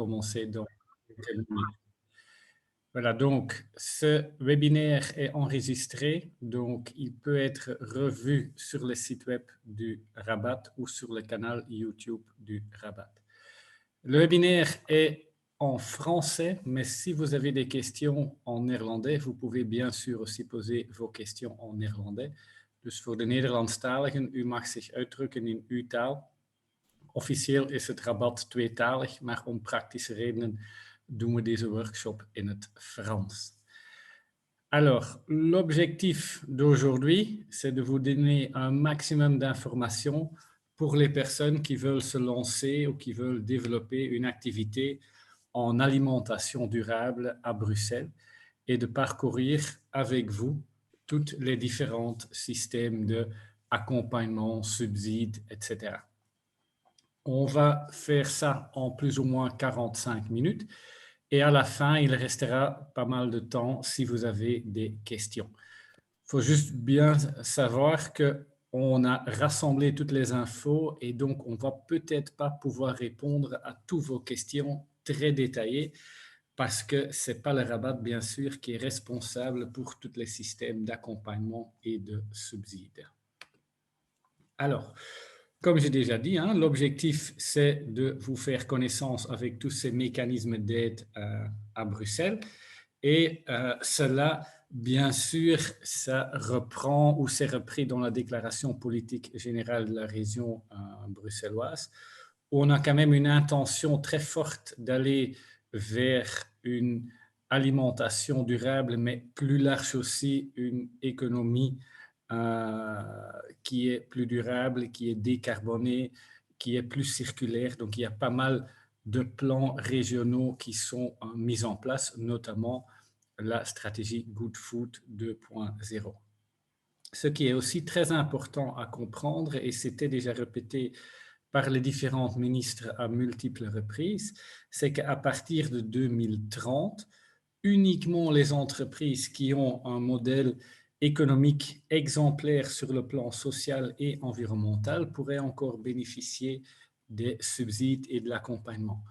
commencer dans quelques minutes. Voilà, donc ce webinaire est enregistré, donc il peut être revu sur le site web du Rabat ou sur le canal YouTube du Rabat. Le webinaire est en français, mais si vous avez des questions en néerlandais, vous pouvez bien sûr aussi poser vos questions en néerlandais. Dus voor de Nederlandstaligen, u mag zich uitdrukken in uw taal. Officieel is het Rabat tweetalig, maar om praktische redenen doen we deze workshop in het Frans. Alors, l'objectif d'aujourd'hui, c'est de vous donner un maximum d'informations pour les personnes qui veulent se lancer ou qui veulent développer une activité en alimentation durable à Bruxelles et de parcourir avec vous tous les différents systèmes d'accompagnement, subsides, etc. On va faire ça en plus ou moins 45 minutes. Et à la fin, il restera pas mal de temps si vous avez des questions. Il faut juste bien savoir qu'on a rassemblé toutes les infos et donc on ne va peut-être pas pouvoir répondre à toutes vos questions très détaillées parce que ce n'est pas le Rabat, bien sûr, qui est responsable pour tous les systèmes d'accompagnement et de subsides. Alors, comme j'ai déjà dit, l'objectif, c'est de vous faire connaissance avec tous ces mécanismes d'aide à Bruxelles. Et cela, bien sûr, ça reprend ou c'est repris dans la déclaration politique générale de la région bruxelloise. On a quand même une intention très forte d'aller vers une alimentation durable, mais plus large aussi, une économie qui est plus durable, qui est décarbonée, qui est plus circulaire. Donc, il y a pas mal de plans régionaux qui sont mis en place, notamment la stratégie Good Food 2.0. Ce qui est aussi très important à comprendre, et c'était déjà répété par les différents ministres à multiples reprises, c'est qu'à partir de 2030, uniquement les entreprises qui ont un modèle économique exemplaire sur le plan social et environnemental pourraient encore bénéficier des subsides et de l'accompagnement.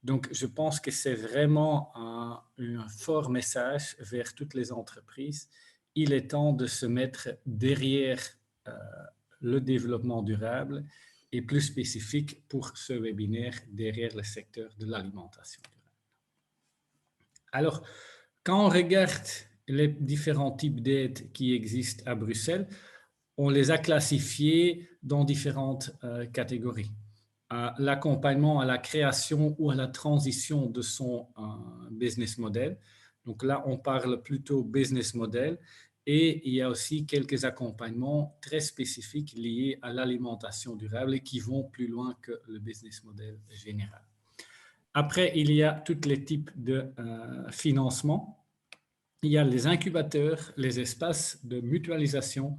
Donc, je pense que c'est vraiment un fort message vers toutes les entreprises. Il est temps de se mettre derrière le développement durable et plus spécifique pour ce webinaire derrière le secteur de l'alimentation durable. Alors, quand on regarde les différents types d'aides qui existent à Bruxelles, on les a classifiés dans différentes catégories. L'accompagnement à la création ou à la transition de son business model. Donc là, on parle plutôt business model et il y a aussi quelques accompagnements très spécifiques liés à l'alimentation durable et qui vont plus loin que le business model général. Après, il y a tous les types de financement. Il y a les incubateurs, les espaces de mutualisation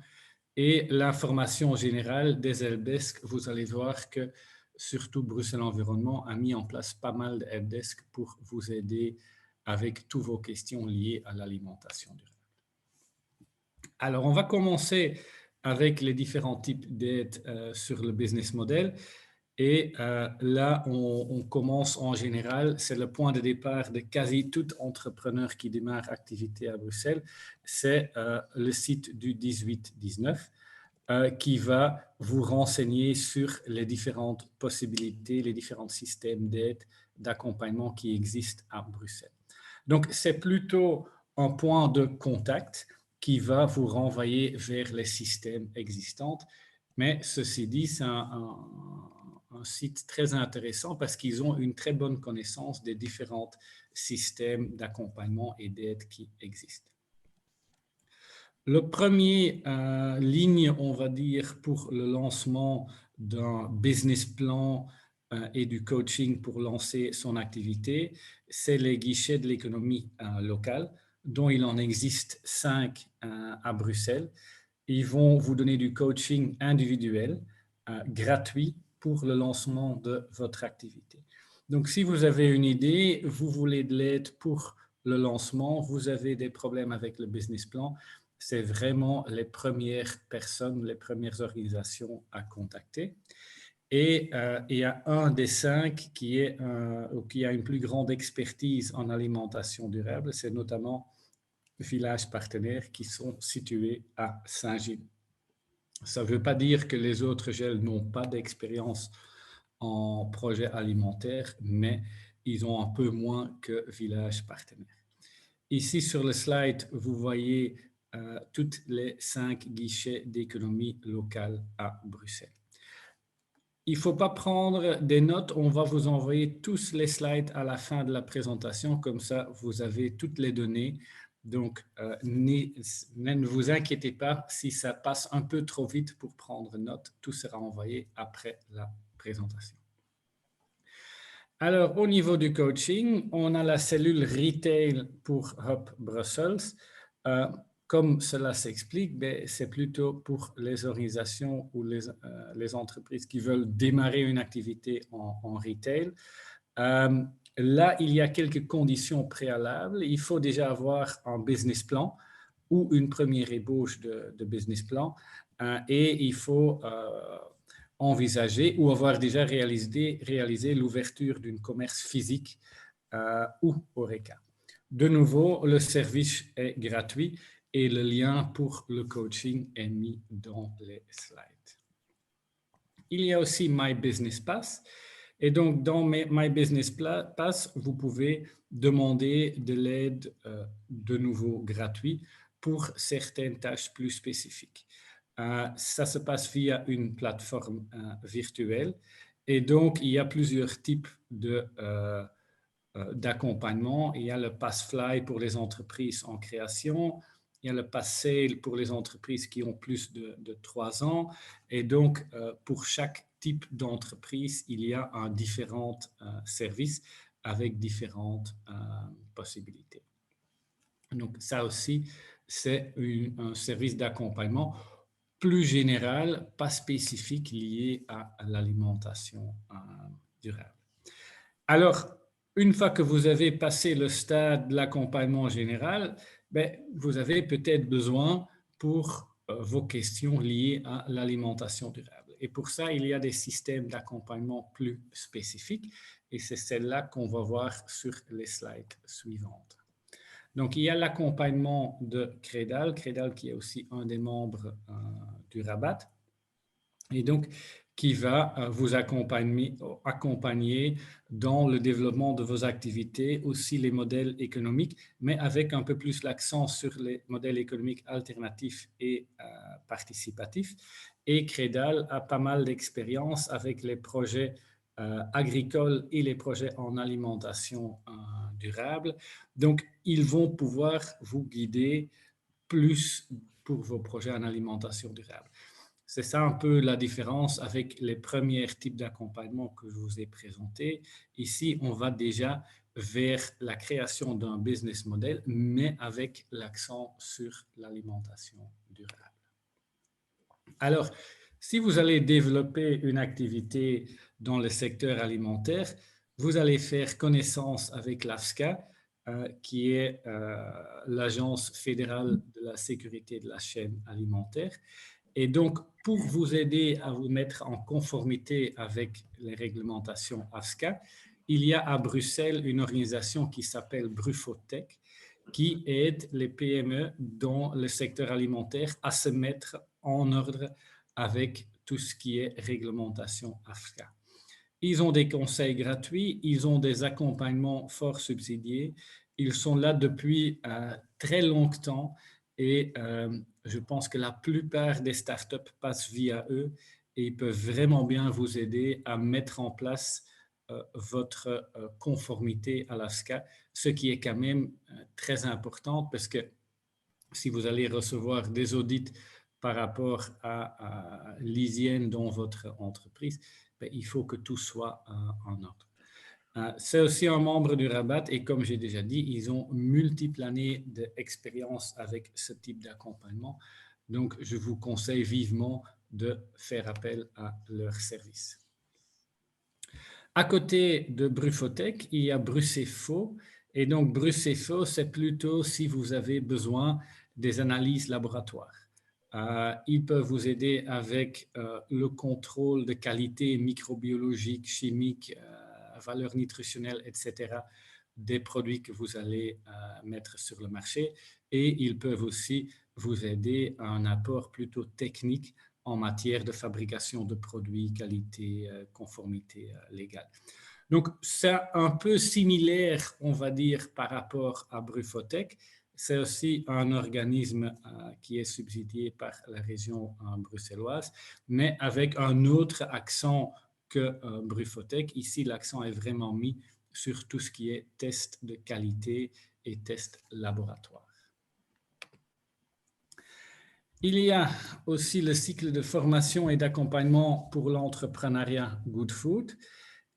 et l'information générale des helpdesks. Vous allez voir que surtout Bruxelles Environnement a mis en place pas mal de helpdesks pour vous aider avec toutes vos questions liées à l'alimentation durable. Alors, on va commencer avec les différents types d'aides sur le business model. Et là, on commence en général, c'est le point de départ de quasi tout entrepreneur qui démarre activité à Bruxelles, c'est le site du 1819 qui va vous renseigner sur les différentes possibilités, les différents systèmes d'aide, d'accompagnement qui existent à Bruxelles. Donc, c'est plutôt un point de contact qui va vous renvoyer vers les systèmes existants. Mais ceci dit, c'est un site très intéressant parce qu'ils ont une très bonne connaissance des différents systèmes d'accompagnement et d'aide qui existent. Le premier ligne, on va dire, pour le lancement d'un business plan et du coaching pour lancer son activité, c'est les guichets de l'économie locale, dont il en existe 5 à Bruxelles. Ils vont vous donner du coaching individuel, gratuit, pour le lancement de votre activité. Donc, si vous avez une idée, vous voulez de l'aide pour le lancement, vous avez des problèmes avec le business plan, c'est vraiment les premières personnes, les premières organisations à contacter. Et il y a un des 5 qui a une plus grande expertise en alimentation durable, c'est notamment Village Partenaire qui sont situés à Saint-Gilles. Ça ne veut pas dire que les autres gels n'ont pas d'expérience en projet alimentaire, mais ils ont un peu moins que Village Partenaire. Ici sur le slide, vous voyez toutes les 5 guichets d'économie locale à Bruxelles. Il ne faut pas prendre des notes, on va vous envoyer tous les slides à la fin de la présentation, comme ça vous avez toutes les données. Donc, ne vous inquiétez pas si ça passe un peu trop vite pour prendre note, tout sera envoyé après la présentation. Alors, au niveau du coaching, on a la cellule Retail pour Hub Brussels. Comme cela s'explique, c'est plutôt pour les organisations ou les entreprises qui veulent démarrer une activité en retail. Là, il y a quelques conditions préalables. Il faut déjà avoir un business plan ou une première ébauche de business plan et il faut envisager ou avoir déjà réalisé l'ouverture d'un commerce physique ou HoReCa. De nouveau, le service est gratuit et le lien pour le coaching est mis dans les slides. Il y a aussi My Business Pass. Et donc, dans My Business Pass, vous pouvez demander de l'aide de nouveau gratuit pour certaines tâches plus spécifiques. Ça se passe via une plateforme virtuelle. Et donc, il y a plusieurs types d'accompagnement. Il y a le Pass Fly pour les entreprises en création. Il y a le Pass Sale pour les entreprises qui ont plus de 3 ans. Et donc, pour chaque type d'entreprise, il y a un différent service avec différentes possibilités. Donc, ça aussi, c'est un service d'accompagnement plus général, pas spécifique, lié à l'alimentation durable. Alors, une fois que vous avez passé le stade de l'accompagnement général, vous avez peut-être besoin pour vos questions liées à l'alimentation durable. Et pour ça, il y a des systèmes d'accompagnement plus spécifiques et c'est celle-là qu'on va voir sur les slides suivantes. Donc, il y a l'accompagnement de Credal qui est aussi un des membres du Rabat et donc qui va vous accompagner dans le développement de vos activités, aussi les modèles économiques, mais avec un peu plus l'accent sur les modèles économiques alternatifs et participatifs. Et Credal a pas mal d'expérience avec les projets agricoles et les projets en alimentation durable. Donc, ils vont pouvoir vous guider plus pour vos projets en alimentation durable. C'est ça un peu la différence avec les premiers types d'accompagnement que je vous ai présentés. Ici, on va déjà vers la création d'un business model, mais avec l'accent sur l'alimentation durable. Alors, si vous allez développer une activité dans le secteur alimentaire, vous allez faire connaissance avec l'AFSCA, qui est l'Agence fédérale de la sécurité de la chaîne alimentaire. Et donc, pour vous aider à vous mettre en conformité avec les réglementations AFSCA, il y a à Bruxelles une organisation qui s'appelle Brufotech, qui aide les PME dans le secteur alimentaire à se mettre en ordre avec tout ce qui est réglementation AFSCA. Ils ont des conseils gratuits, ils ont des accompagnements fort subsidiés, ils sont là depuis très longtemps et je pense que la plupart des startups passent via eux et ils peuvent vraiment bien vous aider à mettre en place votre conformité à l'AFSCA, ce qui est quand même très important parce que si vous allez recevoir des audits par rapport à l'hygiène dans votre entreprise, il faut que tout soit en ordre. C'est aussi un membre du Rabat et comme j'ai déjà dit, ils ont multiples années d'expérience avec ce type d'accompagnement. Donc, je vous conseille vivement de faire appel à leur service. À côté de Brufotech, il y a Brucefo. Et donc, Brucefo, c'est plutôt si vous avez besoin des analyses laboratoires. Ils peuvent vous aider avec le contrôle de qualité microbiologique, chimique, valeur nutritionnelle, etc. des produits que vous allez mettre sur le marché. Et ils peuvent aussi vous aider à un apport plutôt technique en matière de fabrication de produits, qualité, conformité légale. Donc, c'est un peu similaire, on va dire, par rapport à Brufotech. C'est aussi un organisme qui est subsidié par la région bruxelloise, mais avec un autre accent que Brufotech. Ici, l'accent est vraiment mis sur tout ce qui est test de qualité et test laboratoire. Il y a aussi le cycle de formation et d'accompagnement pour l'entrepreneuriat Good Food.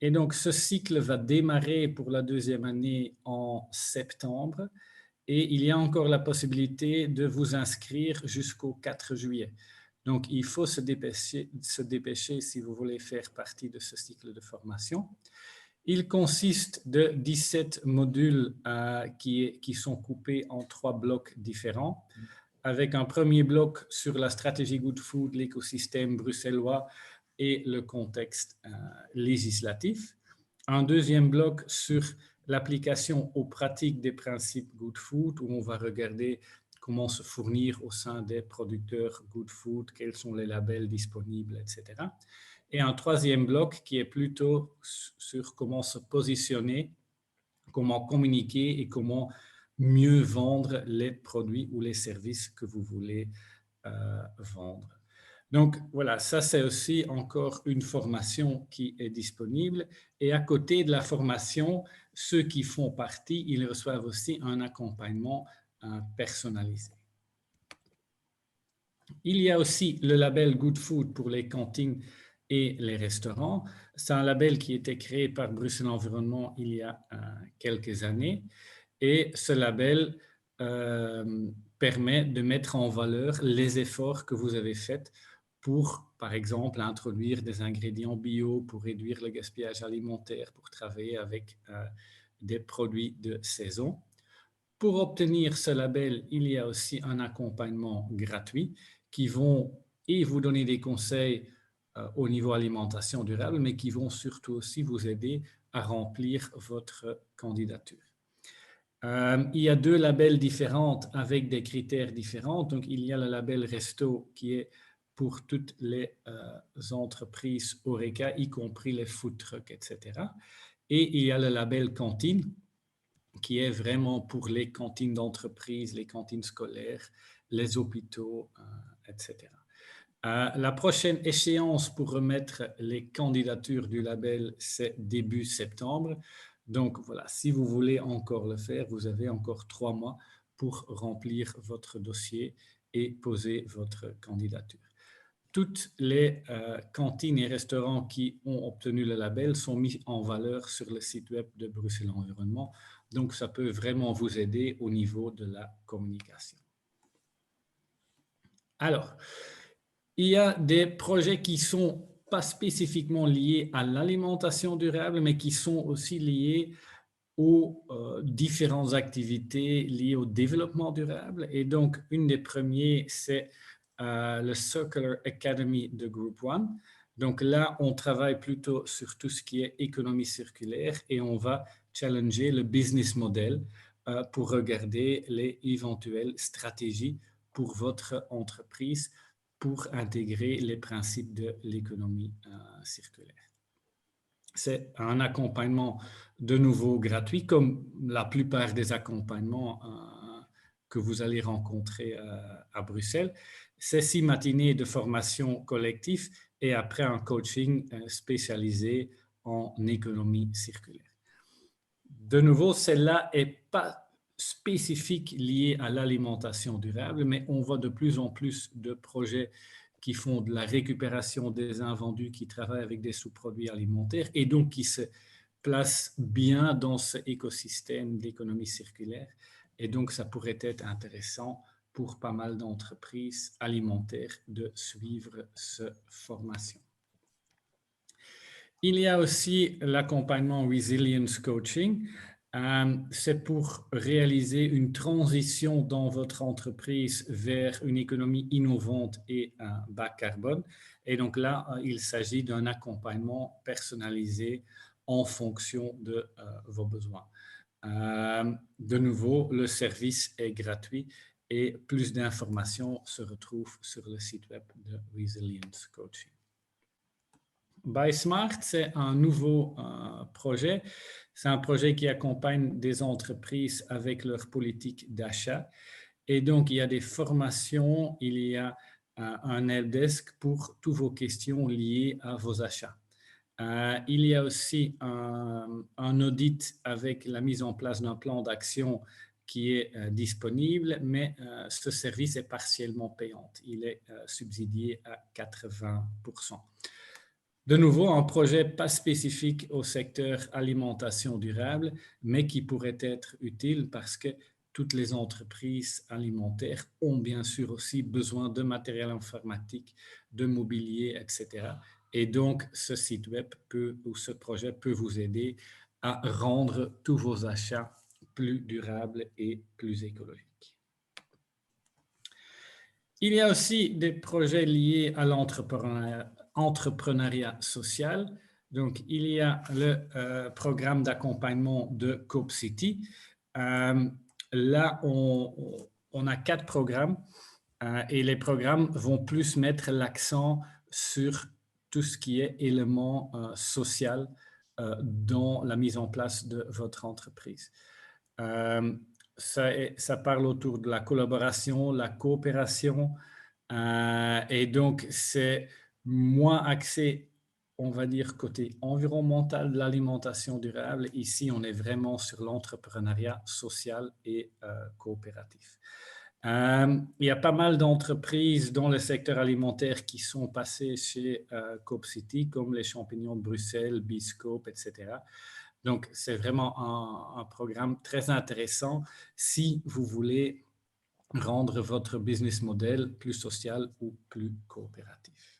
Et donc, ce cycle va démarrer pour la deuxième année en septembre. Et il y a encore la possibilité de vous inscrire jusqu'au 4 juillet. Donc, il faut se dépêcher si vous voulez faire partie de ce cycle de formation. Il consiste de 17 modules qui sont coupés en 3 blocs différents, avec un premier bloc sur la stratégie Good Food, l'écosystème bruxellois et le contexte législatif. Un deuxième bloc sur l'application aux pratiques des principes Good Food, où on va regarder comment se fournir au sein des producteurs Good Food, quels sont les labels disponibles, etc. Et un troisième bloc qui est plutôt sur comment se positionner, comment communiquer et comment mieux vendre les produits ou les services que vous voulez vendre. Donc voilà, ça c'est aussi encore une formation qui est disponible. Et à côté de la formation, ceux qui font partie, ils reçoivent aussi un accompagnement personnalisé. Il y a aussi le label Good Food pour les cantines et les restaurants. C'est un label qui a été créé par Bruxelles Environnement il y a quelques années. Et ce label permet de mettre en valeur les efforts que vous avez faits pour, par exemple, introduire des ingrédients bio, pour réduire le gaspillage alimentaire, pour travailler avec des produits de saison. Pour obtenir ce label, il y a aussi un accompagnement gratuit qui vont et vous donner des conseils au niveau alimentation durable, mais qui vont surtout aussi vous aider à remplir votre candidature. Il y a 2 labels différents avec des critères différents. Donc, il y a le label Resto qui est pour toutes les entreprises Horeca, y compris les food trucks, etc. Et il y a le label Cantine qui est vraiment pour les cantines d'entreprise, les cantines scolaires, les hôpitaux, etc. La prochaine échéance pour remettre les candidatures du label, c'est début septembre. Donc voilà, si vous voulez encore le faire, vous avez encore 3 mois pour remplir votre dossier et poser votre candidature. Toutes les cantines et restaurants qui ont obtenu le label sont mis en valeur sur le site web de Bruxelles Environnement. Donc, ça peut vraiment vous aider au niveau de la communication. Alors, il y a des projets qui ne sont pas spécifiquement liés à l'alimentation durable, mais qui sont aussi liés aux différentes activités liées au développement durable. Et donc, une des premiers, c'est le Circular Academy de Group One. Donc là, on travaille plutôt sur tout ce qui est économie circulaire et on va challenger le business model pour regarder les éventuelles stratégies pour votre entreprise pour intégrer les principes de l'économie circulaire. C'est un accompagnement de nouveau gratuit, comme la plupart des accompagnements que vous allez rencontrer à Bruxelles. C'est 6 matinées de formation collective et après un coaching spécialisé en économie circulaire. De nouveau, celle-là n'est pas spécifique liée à l'alimentation durable, mais on voit de plus en plus de projets qui font de la récupération des invendus, qui travaillent avec des sous-produits alimentaires et donc qui se placent bien dans ce écosystème d'économie circulaire. Et donc, ça pourrait être intéressant pour pas mal d'entreprises alimentaires de suivre cette formation. Il y a aussi l'accompagnement Resilience Coaching. C'est pour réaliser une transition dans votre entreprise vers une économie innovante et bas carbone. Et donc là, il s'agit d'un accompagnement personnalisé en fonction de vos besoins. De nouveau, le service est gratuit et plus d'informations se retrouvent sur le site web de Resilience Coaching. BuySmart, c'est un nouveau projet. C'est un projet qui accompagne des entreprises avec leur politique d'achat. Et donc, il y a des formations, il y a un helpdesk pour toutes vos questions liées à vos achats. Il y a aussi un audit avec la mise en place d'un plan d'action qui est disponible, mais ce service est partiellement payant. Il est subsidié à 80%. De nouveau, un projet pas spécifique au secteur alimentation durable, mais qui pourrait être utile parce que toutes les entreprises alimentaires ont bien sûr aussi besoin de matériel informatique, de mobilier, etc. Et donc, ce site web ou ce projet peut vous aider à rendre tous vos achats plus durables et plus écologiques. Il y a aussi des projets liés à l'entrepreneuriat social. Donc, il y a le programme d'accompagnement de Coop City. Là, on a 4 programmes et les programmes vont plus mettre l'accent sur tout ce qui est élément social dans la mise en place de votre entreprise. Ça parle autour de la collaboration, la coopération, et donc c'est moins axé, on va dire, côté environnemental de l'alimentation durable. Ici, on est vraiment sur l'entrepreneuriat social et coopératif. Il y a pas mal d'entreprises dans le secteur alimentaire qui sont passées chez Coop City, comme les Champignons de Bruxelles, Biscoop, etc. Donc, c'est vraiment un programme très intéressant si vous voulez rendre votre business model plus social ou plus coopératif.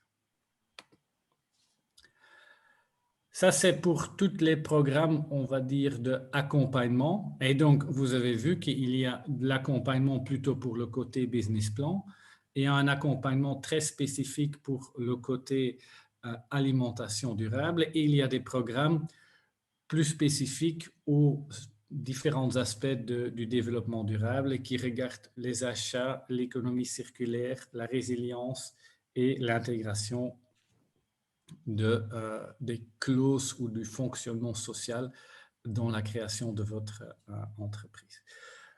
Ça, c'est pour tous les programmes, on va dire, d'accompagnement. Et donc, vous avez vu qu'il y a de l'accompagnement plutôt pour le côté business plan et un accompagnement très spécifique pour le côté alimentation durable. Et il y a des programmes plus spécifiques aux différents aspects du développement durable et qui regardent les achats, l'économie circulaire, la résilience et l'intégration des clauses ou du fonctionnement social dans la création de votre entreprise.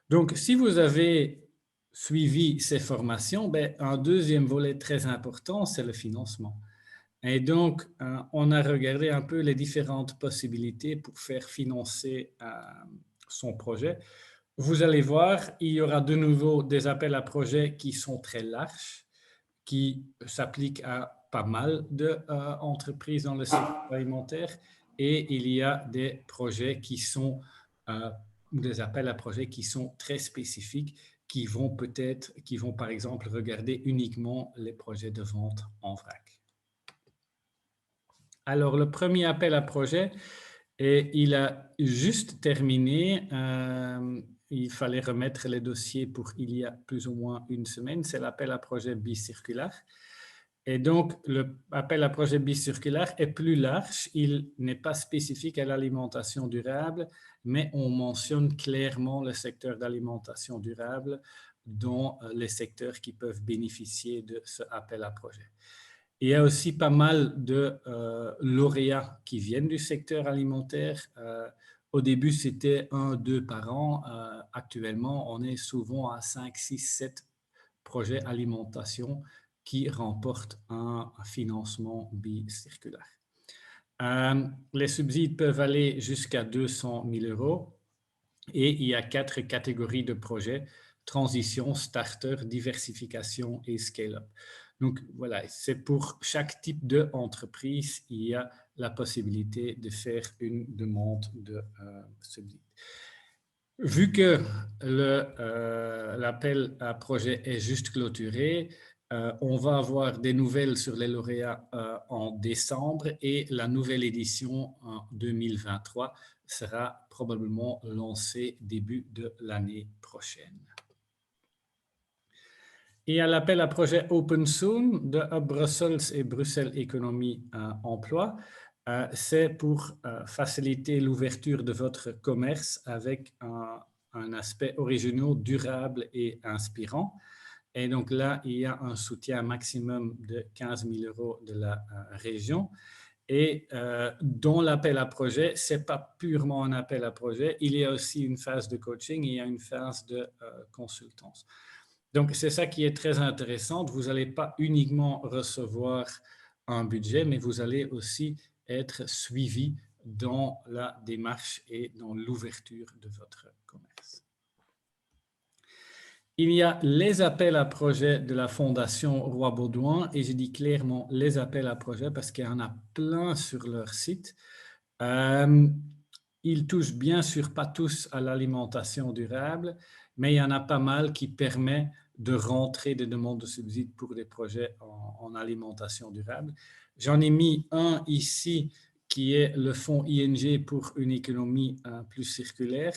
Donc, si vous avez suivi ces formations, un deuxième volet très important, c'est le financement. Et donc, on a regardé un peu les différentes possibilités pour faire financer son projet. Vous allez voir, il y aura de nouveau des appels à projets qui sont très larges, qui s'appliquent à pas mal d'entreprises dans le secteur alimentaire, et il y a des projets qui sont, des appels à projets qui sont très spécifiques, qui vont par exemple regarder uniquement les projets de vente en vrac. Alors, le premier appel à projet, il a juste terminé. Il fallait remettre les dossiers pour il y a plus ou moins une semaine. C'est l'appel à projet bicirculaire. Et donc, l'appel à projet bicirculaire est plus large. Il n'est pas spécifique à l'alimentation durable, mais on mentionne clairement le secteur d'alimentation durable dans les secteurs qui peuvent bénéficier de ce appel à projet. Il y a aussi pas mal de lauréats qui viennent du secteur alimentaire. Au début, c'était 1, 2 par an. Actuellement, on est souvent à 5, 6, 7 projets alimentation qui remportent un financement bicirculaire. Les subsides peuvent aller jusqu'à 200 000 € et il y a 4 catégories de projets: transition, starter, diversification et scale-up. Donc voilà, c'est pour chaque type d'entreprise, il y a la possibilité de faire une demande de subside. Vu que l'appel à projet est juste clôturé, on va avoir des nouvelles sur les lauréats en décembre et la nouvelle édition en 2023 sera probablement lancé début de l'année prochaine. Il y a l'appel à projet Open Soon de Hub Brussels et Bruxelles Économie Emploi. C'est pour faciliter l'ouverture de votre commerce avec un aspect original, durable et inspirant. Et donc là, il y a un soutien maximum de 15 000 € de la région. Et dans l'appel à projet, ce n'est pas purement un appel à projet, il y a aussi une phase de coaching, il y a une phase de consultance. Donc, c'est ça qui est très intéressant. Vous n'allez pas uniquement recevoir un budget, mais vous allez aussi être suivi dans la démarche et dans l'ouverture de votre commerce. Il y a les appels à projets de la Fondation Roi Baudouin, et je dis clairement les appels à projets parce qu'il y en a plein sur leur site. Ils touchent bien sûr pas tous à l'alimentation durable, mais il y en a pas mal qui permettent de rentrer des demandes de subsides pour des projets en alimentation durable. J'en ai mis un ici qui est le fonds ING pour une économie plus circulaire,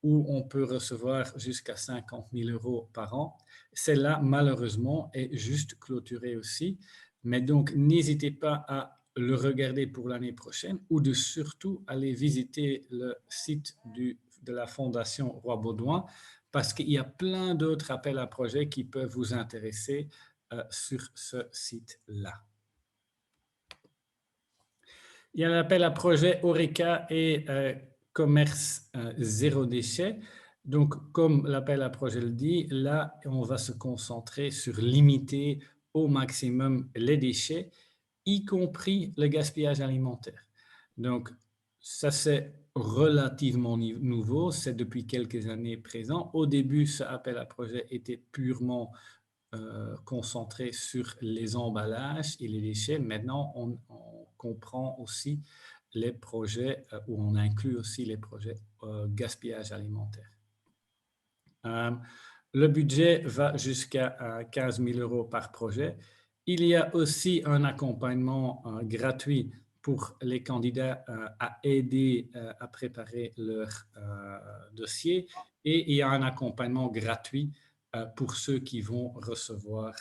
où on peut recevoir jusqu'à 50 000 € par an. Celle-là, malheureusement, est juste clôturée aussi. Mais donc, n'hésitez pas à le regarder pour l'année prochaine ou de surtout aller visiter le site de la Fondation Roi Baudouin, parce qu'il y a plein d'autres appels à projets qui peuvent vous intéresser sur ce site-là. Il y a l'appel à projet Oreca et commerce zéro déchet. Donc, comme l'appel à projet le dit, là, on va se concentrer sur limiter au maximum les déchets, y compris le gaspillage alimentaire. Donc, ça c'est relativement nouveau, c'est depuis quelques années présent. Au début, ce appel à projet était purement concentré sur les emballages et les déchets. Maintenant, on comprend aussi les projets, ou on inclut aussi les projets gaspillage alimentaire. Le budget va jusqu'à 15 000 € par projet. Il y a aussi un accompagnement gratuit pour les candidats à aider à préparer leur dossier, et il y a un accompagnement gratuit pour ceux qui vont recevoir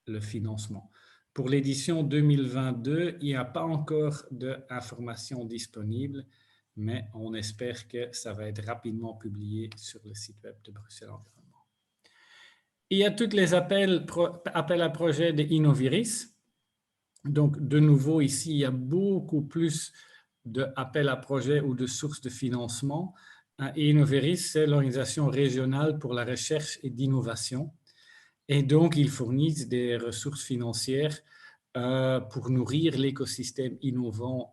le financement. Pour l'édition 2022, il n'y a pas encore d'informations disponibles, mais on espère que ça va être rapidement publié sur le site web de Bruxelles Environnement. Il y a tous les appels à projets de Innoviris. Donc, de nouveau, ici, il y a beaucoup plus d'appels à projets ou de sources de financement. Et Innoviris, c'est l'organisation régionale pour la recherche et d'innovation. Et donc, ils fournissent des ressources financières pour nourrir l'écosystème innovant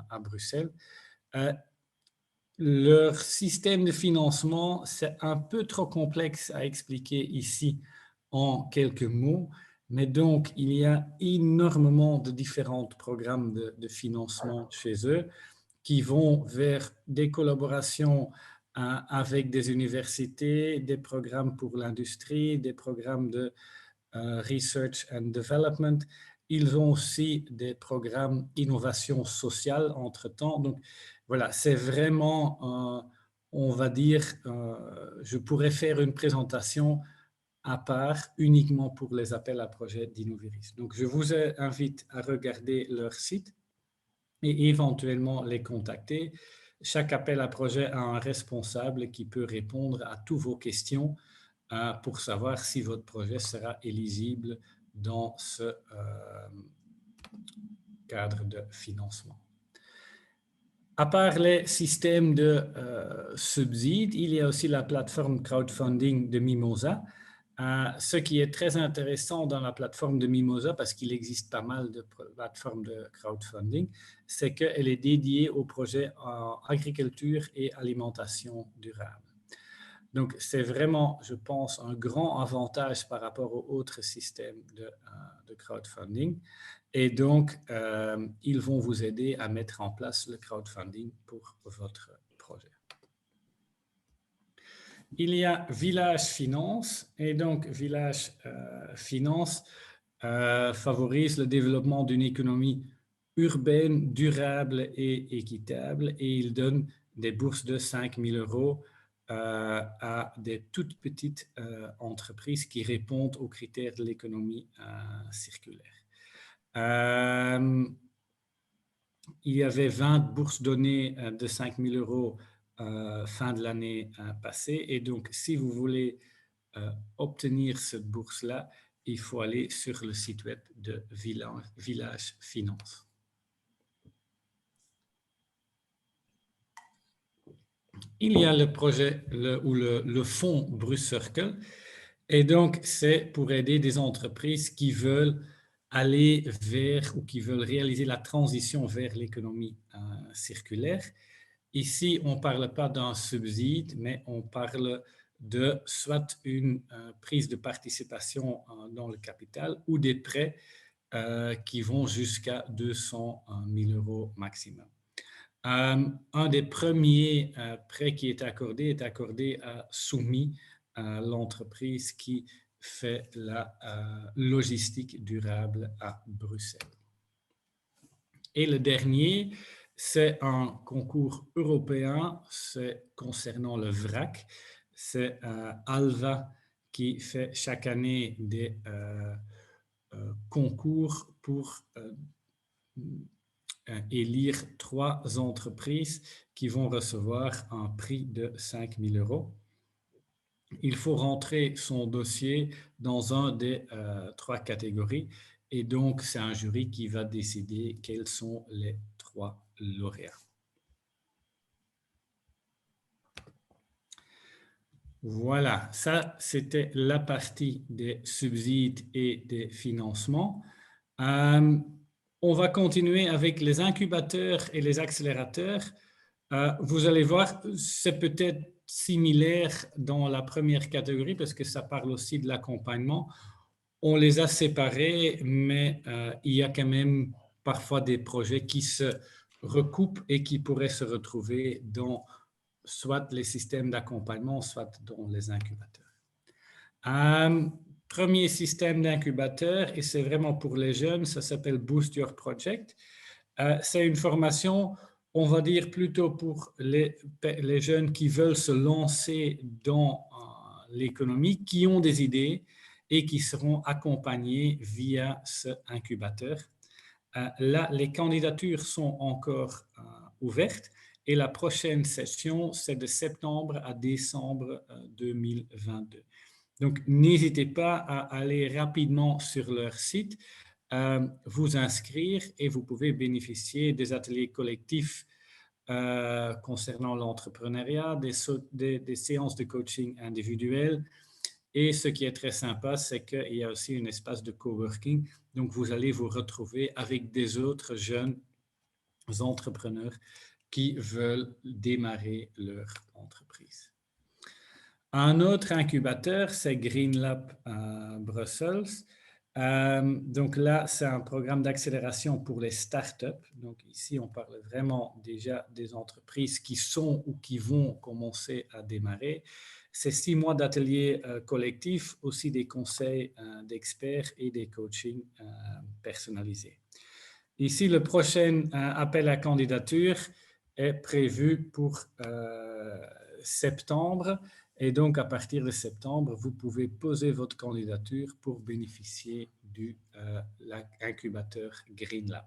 à Bruxelles. Leur système de financement, c'est un peu trop complexe à expliquer ici en quelques mots, mais donc il y a énormément de différents programmes de financement chez eux qui vont vers des collaborations avec des universités, des programmes pour l'industrie, des programmes de Research and Development. Ils ont aussi des programmes innovation sociale entre-temps. Donc, voilà, c'est vraiment, on va dire, je pourrais faire une présentation à part uniquement pour les appels à projets d'Innoviris. Donc, je vous invite à regarder leur site et éventuellement les contacter. Chaque appel à projet a un responsable qui peut répondre à toutes vos questions pour savoir si votre projet sera éligible dans ce cadre de financement. À part les systèmes de subsides, il y a aussi la plateforme crowdfunding de Mimosa. Ce qui est très intéressant dans la plateforme de Mimosa, parce qu'il existe pas mal de plateformes de crowdfunding, c'est qu'elle est dédiée aux projets en agriculture et alimentation durable. Donc, c'est vraiment, je pense, un grand avantage par rapport aux autres systèmes de crowdfunding. Et donc, ils vont vous aider à mettre en place le crowdfunding pour votre projet. Il y a Village Finance, et donc Village Finance favorise le développement d'une économie urbaine, durable et équitable, et il donne des bourses de 5 000 € à des toutes petites entreprises qui répondent aux critères de l'économie circulaire. Il y avait 20 bourses données de 5 000 € fin de l'année passée, et donc si vous voulez obtenir cette bourse-là, il faut aller sur le site web de Village Finance. Il y a le projet le fonds Bruce Circle, et donc c'est pour aider des entreprises qui veulent aller vers ou qui veulent réaliser la transition vers l'économie circulaire. Ici, on ne parle pas d'un subside, mais on parle de soit une prise de participation dans le capital ou des prêts qui vont jusqu'à 200 000 € maximum. Un des premiers prêts qui est accordé à Soumis, l'entreprise qui fait la logistique durable à Bruxelles. Et le dernier, c'est un concours européen, c'est concernant le vrac. C'est Alva qui fait chaque année des concours pour élire 3 entreprises qui vont recevoir un prix de 5 000 €. Il faut rentrer son dossier dans un des 3 catégories, et donc c'est un jury qui va décider quels sont les 3 lauréats. Voilà, ça c'était la partie des subsides et des financements. On va continuer avec les incubateurs et les accélérateurs. Vous allez voir, c'est peut-être similaire dans la première catégorie parce que ça parle aussi de l'accompagnement. On les a séparés, mais il y a quand même parfois des projets qui se recoupent et qui pourraient se retrouver dans soit les systèmes d'accompagnement, soit dans les incubateurs. Premier système d'incubateur, et c'est vraiment pour les jeunes, ça s'appelle Boost Your Project. C'est une formation, on va dire plutôt pour les jeunes qui veulent se lancer dans l'économie, qui ont des idées et qui seront accompagnés via ce incubateur. Là, les candidatures sont encore ouvertes et la prochaine session, c'est de septembre à décembre 2022. Donc, n'hésitez pas à aller rapidement sur leur site, vous inscrire, et vous pouvez bénéficier des ateliers collectifs concernant l'entrepreneuriat, des séances de coaching individuelles. Et ce qui est très sympa, c'est qu'il y a aussi un espace de coworking. Donc, vous allez vous retrouver avec des autres jeunes entrepreneurs qui veulent démarrer leur entreprise. Un autre incubateur, c'est Green Lab Brussels. Donc là, c'est un programme d'accélération pour les startups. Donc ici, on parle vraiment déjà des entreprises qui sont ou qui vont commencer à démarrer. C'est 6 mois d'ateliers collectifs, aussi des conseils d'experts et des coachings personnalisés. Ici, le prochain appel à candidature est prévu pour septembre. Et donc, à partir de septembre, vous pouvez poser votre candidature pour bénéficier de l'incubateur Green Lab.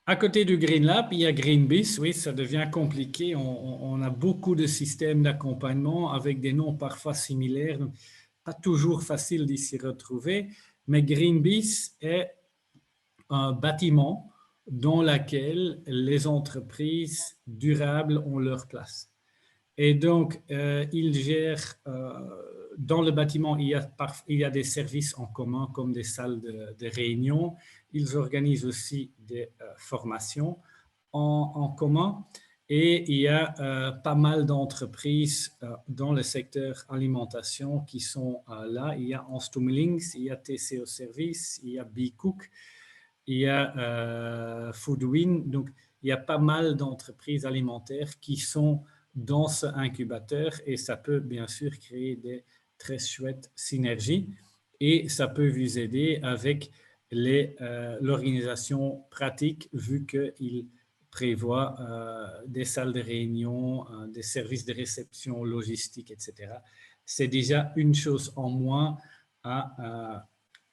À côté du Green Lab, il y a GreenBiz. Oui, ça devient compliqué. On a beaucoup de systèmes d'accompagnement avec des noms parfois similaires. Donc, pas toujours facile d'y s'y retrouver. Mais GreenBiz est un bâtiment dans lequel les entreprises durables ont leur place. Et donc, ils gèrent, dans le bâtiment, il y a des services en commun comme des salles de réunion. Ils organisent aussi des formations en commun. Et il y a pas mal d'entreprises dans le secteur alimentation qui sont là. Il y a Anstommelings, il y a TCO Service, il y a B-Cook, il y a Foodwin. Donc, il y a pas mal d'entreprises alimentaires qui sont dans ce incubateur, et ça peut bien sûr créer des très chouettes synergies, et ça peut vous aider avec l'organisation pratique vu qu'il prévoit des salles de réunion, des services de réception, logistique, etc. C'est déjà une chose en moins à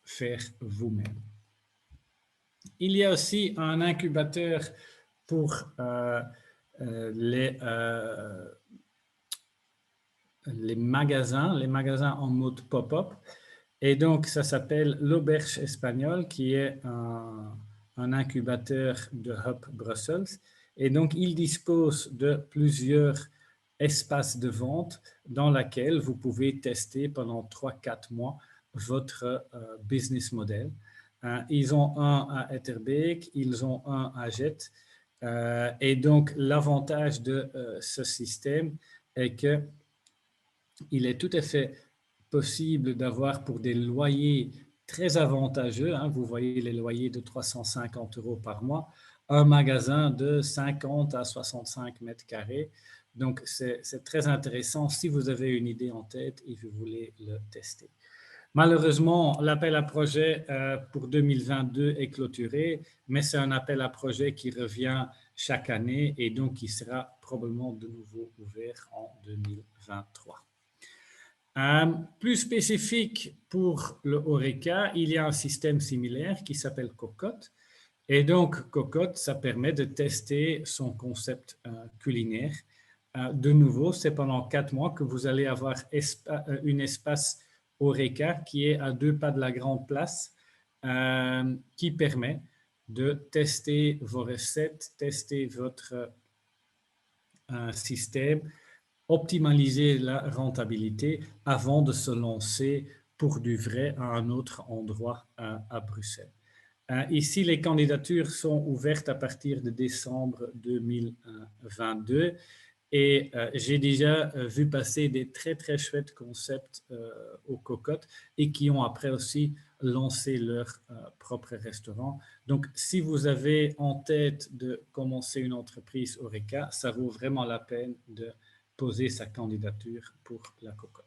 faire vous-même. Il y a aussi un incubateur pour les magasins en mode pop-up. Et donc, ça s'appelle l'Auberge Espagnole, qui est un incubateur de Hub Brussels. Et donc, il dispose de plusieurs espaces de vente dans lesquels vous pouvez tester pendant 3-4 mois votre business model. Ils ont un à Etterbeek, ils ont un à Jet. Et donc, l'avantage de ce système est qu'il est tout à fait possible d'avoir pour des loyers très avantageux, hein, vous voyez les loyers de 350 € par mois, un magasin de 50 à 65 mètres carrés. Donc, c'est très intéressant si vous avez une idée en tête et vous voulez le tester. Malheureusement, l'appel à projet pour 2022 est clôturé, mais c'est un appel à projet qui revient chaque année et donc qui sera probablement de nouveau ouvert en 2023. Plus spécifique pour le Horeca, il y a un système similaire qui s'appelle Cocotte. Et donc, Cocotte, ça permet de tester son concept culinaire. De nouveau, c'est pendant 4 mois que vous allez avoir un espace Horeca qui est à 2 pas de la Grande Place, qui permet de tester vos recettes, tester votre système, optimaliser la rentabilité avant de se lancer pour du vrai à un autre endroit à Bruxelles. Ici, les candidatures sont ouvertes à partir de décembre 2022 et j'ai déjà vu passer des très très chouettes concepts aux cocottes et qui ont après aussi lancé leur propre restaurant. Donc, si vous avez en tête de commencer une entreprise Horeca, ça vaut vraiment la peine de poser sa candidature pour la cocotte.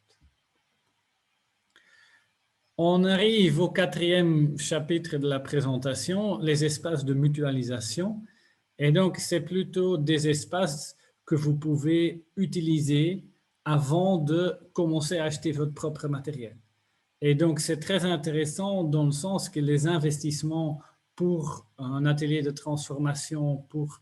On arrive au 4e chapitre de la présentation, les espaces de mutualisation. Et donc, c'est plutôt des espaces que vous pouvez utiliser avant de commencer à acheter votre propre matériel. Et donc, c'est très intéressant dans le sens que les investissements pour un atelier de transformation, pour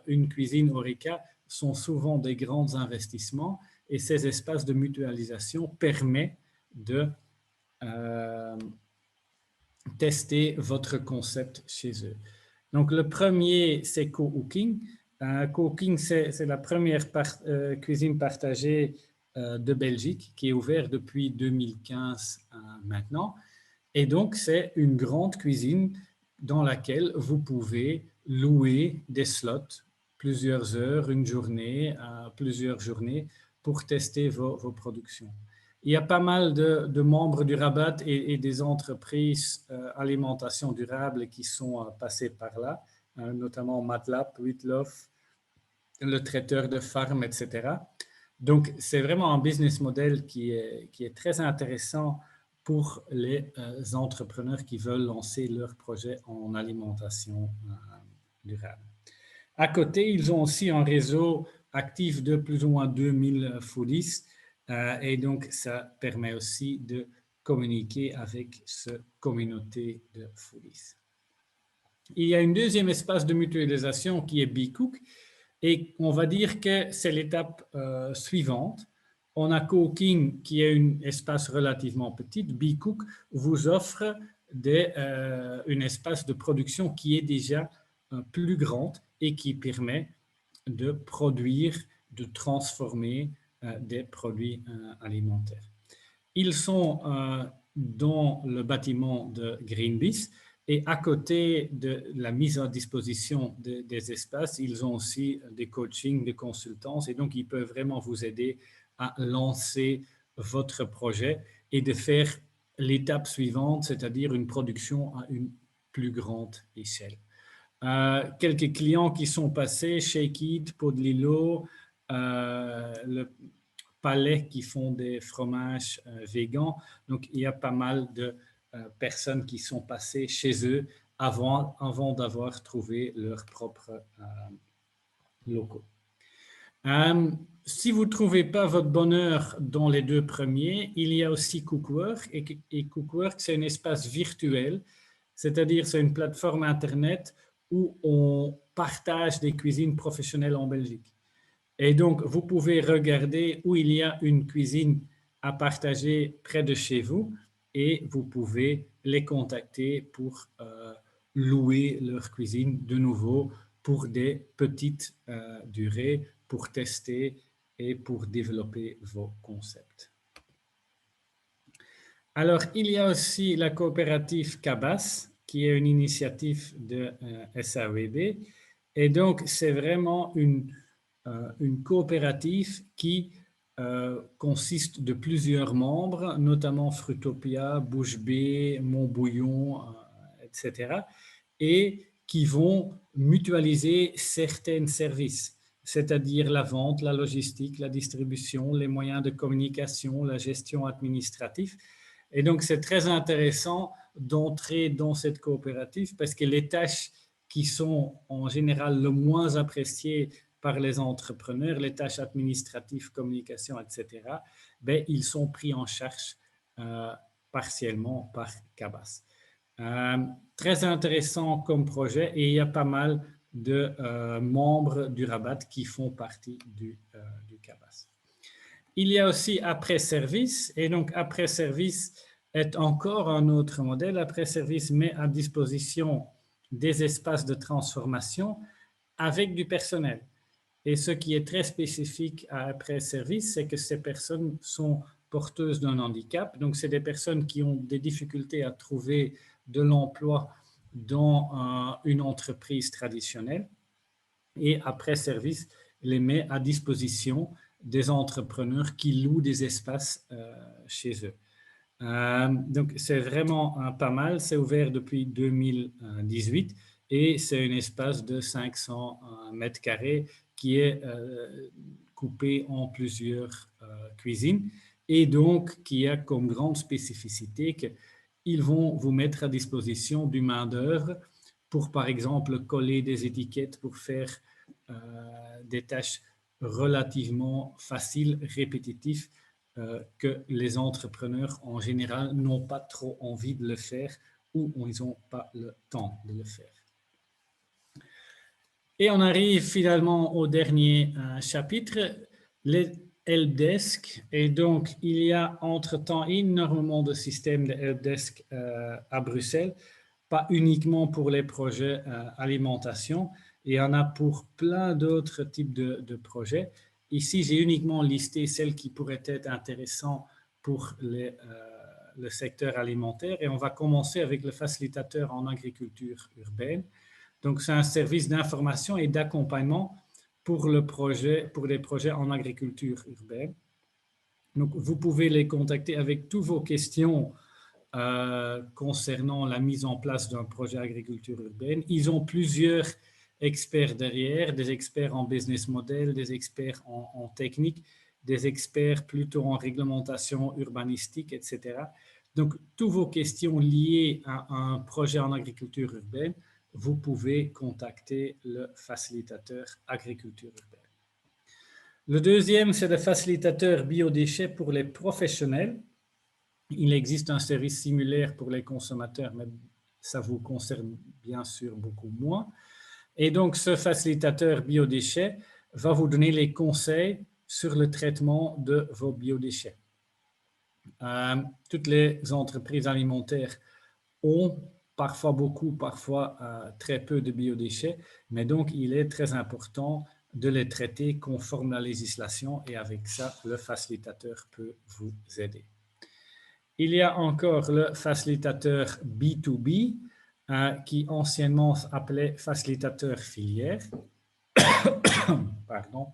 une cuisine Horeca, sont souvent des grands investissements et ces espaces de mutualisation permettent de tester votre concept chez eux. Donc, le premier, c'est Co-Cooking. Co-Cooking, c'est la première cuisine partagée de Belgique qui est ouverte depuis 2015 maintenant. Et donc, c'est une grande cuisine dans laquelle vous pouvez louer des slots, plusieurs heures, une journée, plusieurs journées pour tester vos productions. Il y a pas mal de membres du Rabat et des entreprises alimentation durable qui sont passés par là, notamment Matlab, Witlof, le traiteur de farm, etc. Donc, c'est vraiment un business model qui est très intéressant pour les entrepreneurs qui veulent lancer leur projet en alimentation durable. À côté, ils ont aussi un réseau actif de plus ou moins 2000 foodies et donc ça permet aussi de communiquer avec cette communauté de foodies. Il y a un deuxième espace de mutualisation qui est BeCook et on va dire que c'est l'étape suivante. On a Co-Cooking qui est un espace relativement petit. BeCook vous offre un espace de production qui est déjà plus grand et qui permet de produire, de transformer des produits alimentaires. Ils sont dans le bâtiment de Greenpeace et à côté de la mise à disposition des espaces, ils ont aussi des coachings, des consultances et donc ils peuvent vraiment vous aider à lancer votre projet et de faire l'étape suivante, c'est-à-dire une production à une plus grande échelle. Quelques clients qui sont passés, Shake It, Podlilo, le Palais qui font des fromages végans. Donc, il y a pas mal de personnes qui sont passées chez eux avant d'avoir trouvé leurs propres locaux. Si vous ne trouvez pas votre bonheur dans les deux premiers, il y a aussi Cookwork. Et Cookwork, c'est un espace virtuel, c'est-à-dire c'est une plateforme Internet où on partage des cuisines professionnelles en Belgique. Et donc, vous pouvez regarder où il y a une cuisine à partager près de chez vous et vous pouvez les contacter pour louer leur cuisine de nouveau pour des petites durées, pour tester et pour développer vos concepts. Alors, il y a aussi la coopérative Cabas, qui est une initiative de SAWB. Et donc, c'est vraiment une coopérative qui consiste de plusieurs membres, notamment Fruitopia, Bouche Bée, Montbouillon, etc. Et qui vont mutualiser certains services, c'est-à-dire la vente, la logistique, la distribution, les moyens de communication, la gestion administrative. Et donc, c'est très intéressant d'entrer dans cette coopérative parce que les tâches qui sont en général le moins appréciées par les entrepreneurs, les tâches administratives, communication, etc., ben, ils sont pris en charge partiellement par Cabas. Très intéressant comme projet et il y a pas mal de membres du Rabat qui font partie du Cabas. Il y a aussi après-service et donc après-service est encore un autre modèle. Après-service met à disposition des espaces de transformation avec du personnel. Et ce qui est très spécifique à après-service, c'est que ces personnes sont porteuses d'un handicap. Donc, c'est des personnes qui ont des difficultés à trouver de l'emploi dans une entreprise traditionnelle. Et après-service les met à disposition des entrepreneurs qui louent des espaces chez eux. Donc, c'est vraiment pas mal. C'est ouvert depuis 2018 et c'est un espace de 500 mètres carrés qui est coupé en plusieurs cuisines et donc qui a comme grande spécificité qu'ils vont vous mettre à disposition du main-d'œuvre pour, par exemple, coller des étiquettes pour faire des tâches relativement faciles, répétitives, que les entrepreneurs en général n'ont pas trop envie de le faire ou ils n'ont pas le temps de le faire. Et on arrive finalement au dernier chapitre, les helpdesk. Et donc, il y a entre-temps énormément de systèmes de helpdesk à Bruxelles, pas uniquement pour les projets alimentation, il y en a pour plein d'autres types de projets. Ici, j'ai uniquement listé celles qui pourraient être intéressantes pour le secteur alimentaire et on va commencer avec le facilitateur en agriculture urbaine. Donc, c'est un service d'information et d'accompagnement pour les projets en agriculture urbaine. Donc, vous pouvez les contacter avec toutes vos questions concernant la mise en place d'un projet agriculture urbaine. Ils ont plusieurs experts derrière, des experts en business model, des experts en technique, des experts plutôt en réglementation urbanistique, etc. Donc, toutes vos questions liées à un projet en agriculture urbaine, vous pouvez contacter le facilitateur agriculture urbaine. Le deuxième, c'est le facilitateur biodéchets pour les professionnels. Il existe un service similaire pour les consommateurs, mais ça vous concerne bien sûr beaucoup moins. Et donc, ce facilitateur biodéchets va vous donner les conseils sur le traitement de vos biodéchets. Toutes les entreprises alimentaires ont parfois beaucoup, parfois très peu de biodéchets, mais donc il est très important de les traiter conforme à la législation et avec ça, le facilitateur peut vous aider. Il y a encore le facilitateur B2B, qui anciennement s'appelait facilitateur filière. Pardon.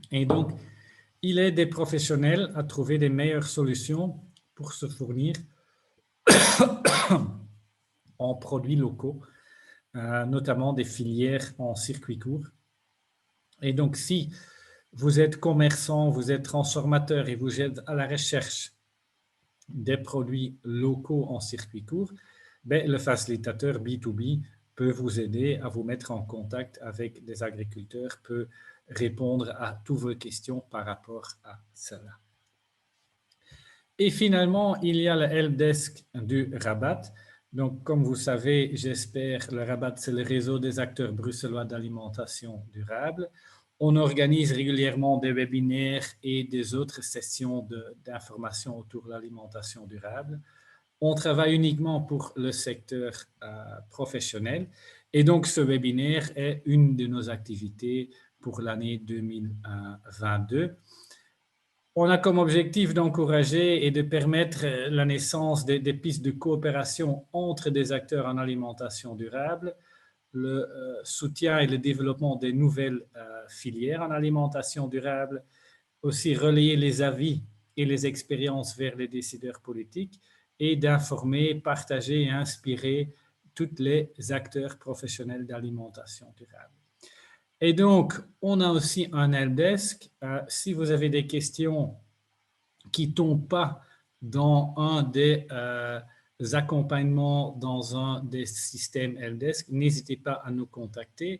Et donc, il aide des professionnels à trouver des meilleures solutions pour se fournir en produits locaux, notamment des filières en circuit court. Et donc, si vous êtes commerçant, vous êtes transformateur et vous êtes à la recherche des produits locaux en circuit court, ben, le facilitateur B2B peut vous aider à vous mettre en contact avec des agriculteurs, peut répondre à toutes vos questions par rapport à cela. Et finalement, il y a le helpdesk du Rabat. Donc, comme vous savez, j'espère, le Rabat, c'est le réseau des acteurs bruxellois d'alimentation durable. On organise régulièrement des webinaires et des autres sessions d'information autour de l'alimentation durable. On travaille uniquement pour le secteur professionnel. Et donc, ce webinaire est une de nos activités pour l'année 2022. On a comme objectif d'encourager et de permettre la naissance des pistes de coopération entre des acteurs en alimentation durable, le soutien et le développement des nouvelles filières en alimentation durable, aussi relayer les avis et les expériences vers les décideurs politiques et d'informer, partager et inspirer tous les acteurs professionnels d'alimentation durable. Et donc, on a aussi un helpdesk. Si vous avez des questions qui ne tombent pas dans un des accompagnements dans un des systèmes helpdesk, n'hésitez pas à nous contacter.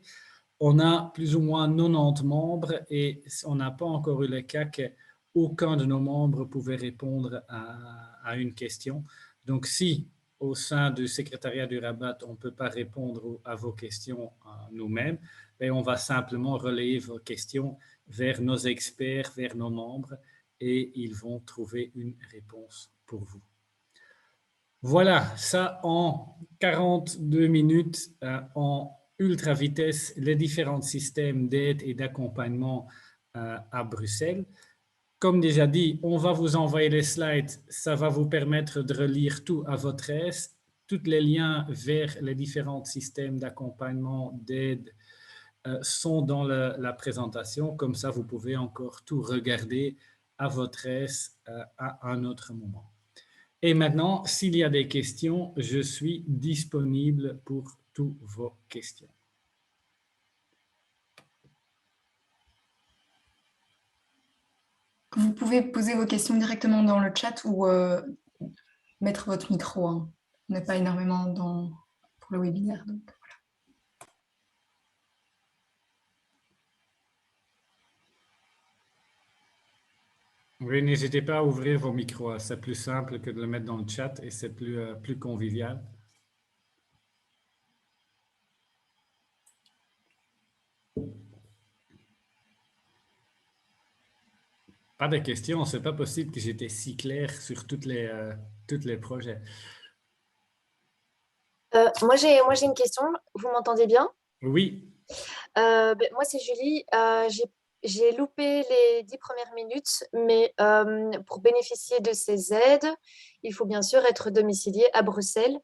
On a plus ou moins 90 membres et on n'a pas encore eu le cas qu'aucun de nos membres pouvait répondre à une question. Donc, si au sein du secrétariat du Rabat, on ne peut pas répondre à vos questions nous-mêmes, on va simplement relayer vos questions vers nos experts, vers nos membres, et ils vont trouver une réponse pour vous. Voilà, ça en 42 minutes en ultra vitesse, les différents systèmes d'aide et d'accompagnement à Bruxelles. Comme déjà dit, on va vous envoyer les slides, ça va vous permettre de relire tout à votre aise. Tous les liens vers les différents systèmes d'accompagnement, d'aide sont dans la présentation. Comme ça, vous pouvez encore tout regarder à votre aise à un autre moment. Et maintenant, s'il y a des questions, je suis disponible pour toutes vos questions. Vous pouvez poser vos questions directement dans le chat ou mettre votre micro. Hein. On n'est pas énormément pour le webinaire. Donc. Oui, n'hésitez pas à ouvrir vos micros. C'est plus simple que de le mettre dans le chat et c'est plus convivial. Pas de questions. C'est pas possible que j'étais si clair sur tous les projets. Moi, j'ai une question. Vous m'entendez bien? Oui. Moi, c'est Julie. J'ai loupé les 10 premières minutes, mais pour bénéficier de ces aides, il faut bien sûr être domicilié à Bruxelles.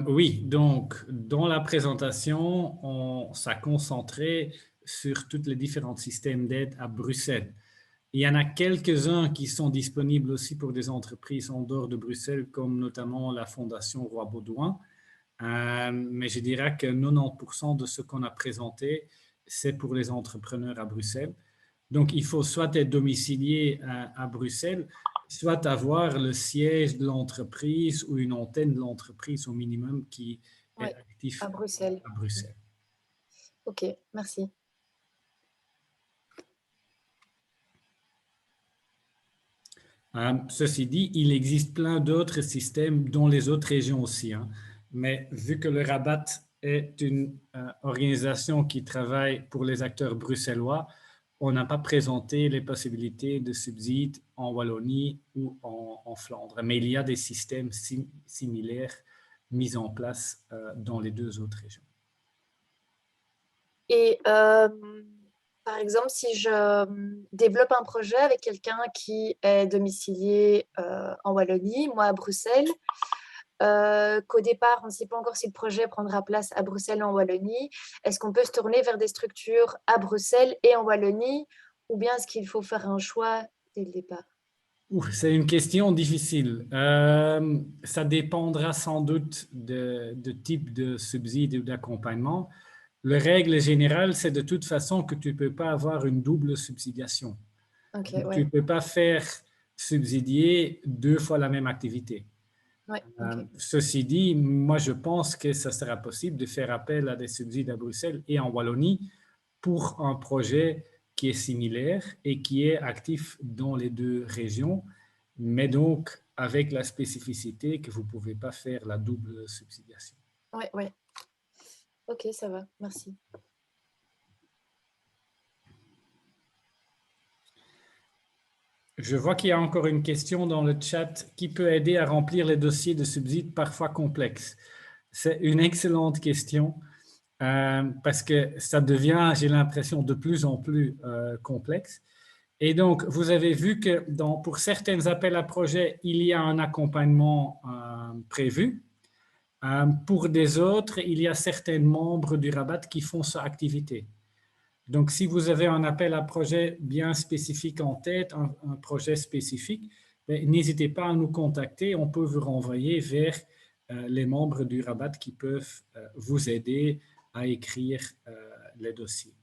Oui, donc dans la présentation, on s'est concentré sur tous les différents systèmes d'aide à Bruxelles. Il y en a quelques-uns qui sont disponibles aussi pour des entreprises en dehors de Bruxelles, comme notamment la Fondation Roi Baudouin. Mais je dirais que 90% de ce qu'on a présenté, c'est pour les entrepreneurs à Bruxelles. Donc, il faut soit être domicilié à Bruxelles, soit avoir le siège de l'entreprise ou une antenne de l'entreprise au minimum qui est actif à Bruxelles. Ok, merci. Ceci dit, il existe plein d'autres systèmes dans les autres régions aussi. Hein. Mais vu que le Rabat est une organisation qui travaille pour les acteurs bruxellois, on n'a pas présenté les possibilités de subsides en Wallonie ou en Flandre. Mais il y a des systèmes similaires mis en place dans les deux autres régions. Et par exemple, si je développe un projet avec quelqu'un qui est domicilié en Wallonie, moi à Bruxelles, qu'au départ, on ne sait pas encore si le projet prendra place à Bruxelles ou en Wallonie, est-ce qu'on peut se tourner vers des structures à Bruxelles et en Wallonie, ou bien est-ce qu'il faut faire un choix dès le départ? C'est une question difficile. Ça dépendra sans doute de type de subside ou d'accompagnement. La règle générale, c'est de toute façon que tu ne peux pas avoir une double subsidiation. Okay, Tu ne peux pas faire subsidier 2 fois la même activité. Ouais, ok. Ceci dit, moi je pense que ça sera possible de faire appel à des subsides à Bruxelles et en Wallonie pour un projet qui est similaire et qui est actif dans les 2 régions, mais donc avec la spécificité que vous ne pouvez pas faire la double subsidiation. Ouais, ouais. Ok, ça va, merci. Je vois qu'il y a encore une question dans le chat. Qui peut aider à remplir les dossiers de subsides parfois complexes? C'est une excellente question parce que ça devient, j'ai l'impression, de plus en plus complexe. Et donc, vous avez vu que pour certains appels à projets, il y a un accompagnement prévu. Pour des autres, il y a certains membres du Rabat qui font cette activité. Donc, si vous avez un appel à projet bien spécifique en tête, un projet spécifique, n'hésitez pas à nous contacter. On peut vous renvoyer vers les membres du Rabat qui peuvent vous aider à écrire les dossiers.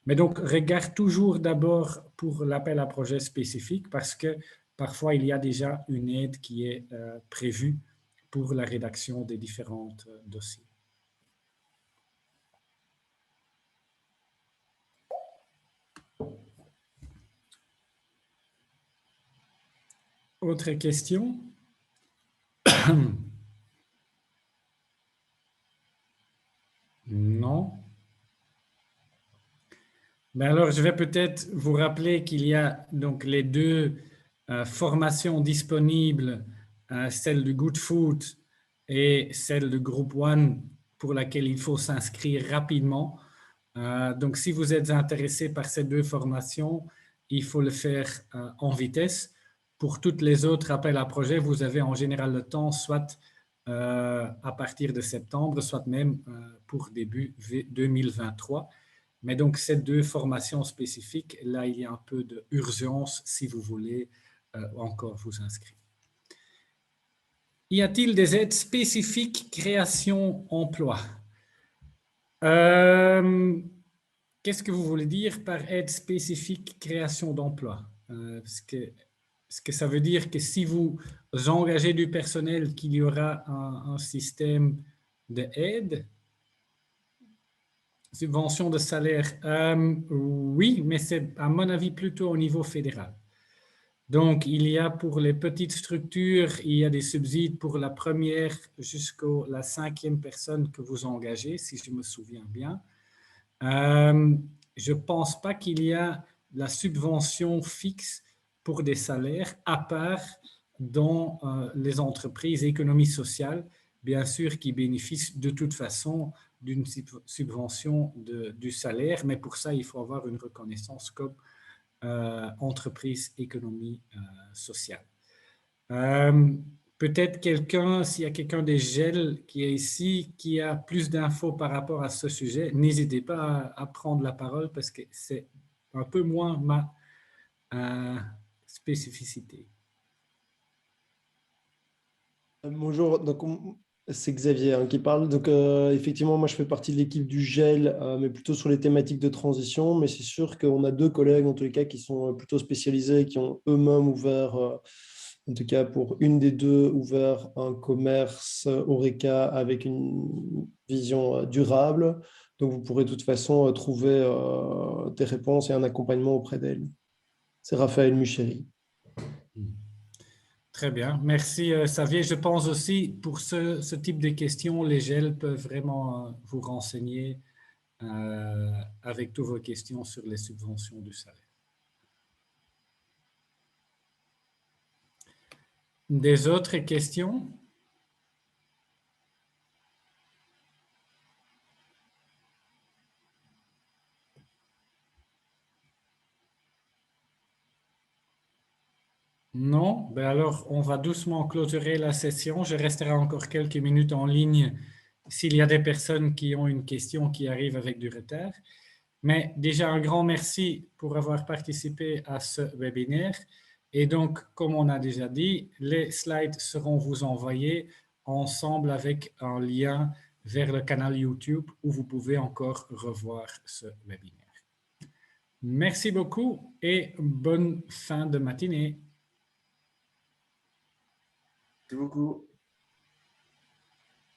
Mais donc, regarde toujours d'abord pour l'appel à projet spécifique parce que parfois, il y a déjà une aide qui est prévue pour la rédaction des différents dossiers. Autre question? Non. Ben alors, je vais peut-être vous rappeler qu'il y a donc les 2 formations disponibles, celle du Good Food et celle du Group One, pour laquelle il faut s'inscrire rapidement. Donc, si vous êtes intéressé par ces 2 formations, il faut le faire en vitesse. Pour toutes les autres appels à projets, vous avez en général le temps, soit à partir de septembre, soit même pour début 2023. Mais donc, ces 2 formations spécifiques, là, il y a un peu d'urgence si vous voulez encore vous inscrire. Y a-t-il des aides spécifiques création emploi? Qu'est-ce que vous voulez dire par aide spécifique création d'emploi? Est-ce que ça veut dire que si vous engagez du personnel, qu'il y aura un système d'aide? Subvention de salaire, oui, mais c'est à mon avis plutôt au niveau fédéral. Donc, il y a pour les petites structures, il y a des subsides pour la première jusqu'à la 5e personne que vous engagez, si je me souviens bien. Je ne pense pas qu'il y a la subvention fixe pour des salaires, à part dans les entreprises économie sociale, bien sûr, qui bénéficient de toute façon d'une subvention du salaire, mais pour ça, il faut avoir une reconnaissance comme entreprise économie sociale. Peut-être s'il y a quelqu'un des GEL qui est ici, qui a plus d'infos par rapport à ce sujet, n'hésitez pas à prendre la parole parce que c'est un peu moins ma spécificité. Bonjour, donc c'est Xavier qui parle. Donc effectivement, moi je fais partie de l'équipe du GEL, mais plutôt sur les thématiques de transition. Mais c'est sûr qu'on a 2 collègues en tous les cas qui sont plutôt spécialisés, qui ont eux-mêmes ouvert, en tout cas pour une des 2, ouvert un commerce Horeca avec une vision durable. Donc vous pourrez de toute façon trouver des réponses et un accompagnement auprès d'elles. C'est Raphaël Mucheri. Très bien, merci Xavier. Je pense aussi pour ce type de questions, les GEL peuvent vraiment vous renseigner avec toutes vos questions sur les subventions du salaire. Des autres questions? Non? Ben alors, on va doucement clôturer la session. Je resterai encore quelques minutes en ligne s'il y a des personnes qui ont une question qui arrive avec du retard. Mais déjà, un grand merci pour avoir participé à ce webinaire. Et donc, comme on a déjà dit, les slides seront vous envoyés ensemble avec un lien vers le canal YouTube où vous pouvez encore revoir ce webinaire. Merci beaucoup et bonne fin de matinée. Merci beaucoup.